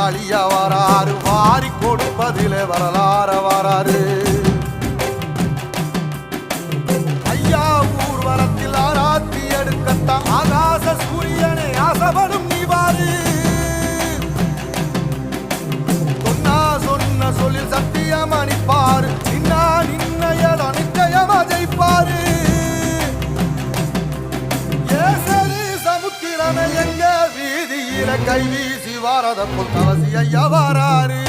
காளியா வராரு, வாரி கொடுப்பதிலே வரலாற வராரு. ஐயா ஊர்வலத்தில் ஆராத்தி எடுக்கத்தான் ஆகாச சூரியனை ஆசைப்படும் நீ வாரு. சொன்ன சொல்லில் சத்தியம் அணிப்பாரு, நின்னா நின்னையட நிச்சயமா ஜெயிப்பாரு. ஏசரி சமுத்திரமே எங்க வீதியில கை வீசி வாரத பொன் அவசிய வராரு.